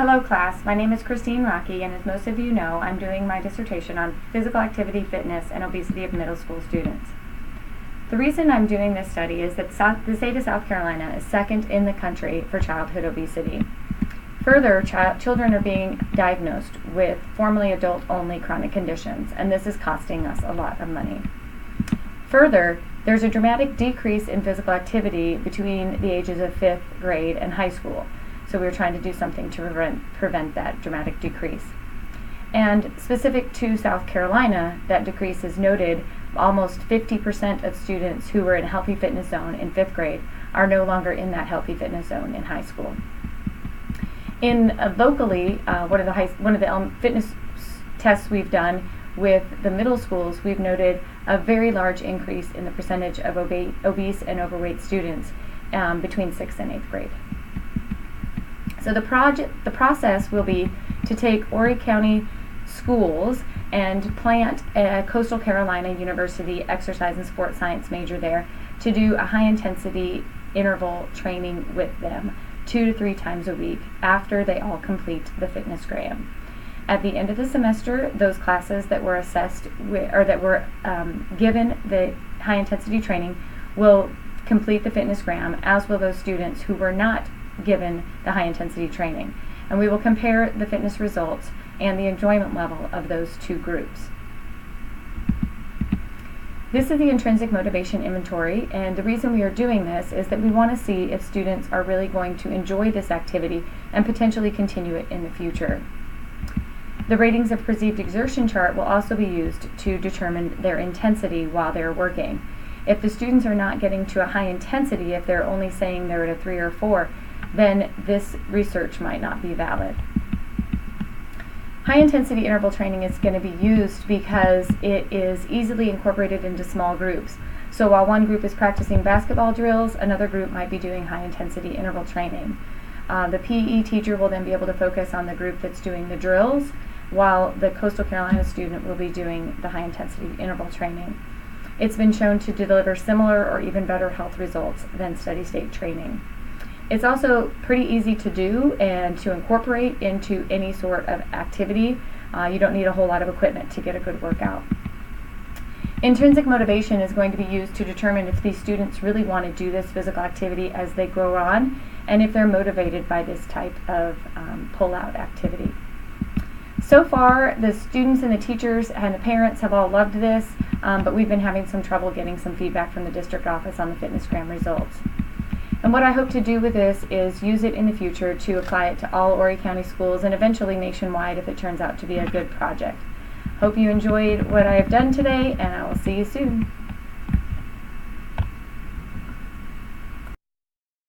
Hello class, my name is Christine Rocky, and as most of you know, I'm doing my dissertation on physical activity, fitness, and obesity of middle school students. The reason I'm doing this study is that the state of South Carolina is second in the country for childhood obesity. Further, children are being diagnosed with formerly adult-only chronic conditions, and this is costing us a lot of money. Further, there's a dramatic decrease in physical activity between the ages of 5th grade and high school. So we're trying to do something to prevent that dramatic decrease. And specific to South Carolina, that decrease is noted. Almost 50% of students who were in a healthy fitness zone in 5th grade are no longer in that healthy fitness zone in high school. Locally, one of the fitness tests we've done with the middle schools, we've noted a very large increase in the percentage of obese and overweight students between 6th and 8th grade. So the process will be to take Horry County schools and plant a Coastal Carolina University exercise and sports science major there to do a high intensity interval training with them 2 to 3 times a week after they all complete the FitnessGram. At the end of the semester, those classes that were assessed that were given the high intensity training will complete the FitnessGram, as will those students who were not given the high intensity training. And we will compare the fitness results and the enjoyment level of those two groups. This is the intrinsic motivation inventory, and the reason we are doing this is that we want to see if students are really going to enjoy this activity and potentially continue it in the future. The ratings of perceived exertion chart will also be used to determine their intensity while they're working. If the students are not getting to a high intensity, if they're only saying they're at a 3 or 4, then this research might not be valid. High intensity interval training is going to be used because it is easily incorporated into small groups. So while one group is practicing basketball drills, another group might be doing high intensity interval training. The PE teacher will then be able to focus on the group that's doing the drills, while the Coastal Carolina student will be doing the high intensity interval training. It's been shown to deliver similar or even better health results than steady state training. It's also pretty easy to do and to incorporate into any sort of activity. You don't need a whole lot of equipment to get a good workout. Intrinsic motivation is going to be used to determine if these students really want to do this physical activity as they grow on, and if they're motivated by this type of pull-out activity. So far, the students and the teachers and the parents have all loved this, but we've been having some trouble getting some feedback from the district office on the FitnessGram results. And what I hope to do with this is use it in the future to apply it to all Horry County schools and eventually nationwide if it turns out to be a good project. Hope you enjoyed what I have done today, and I will see you soon.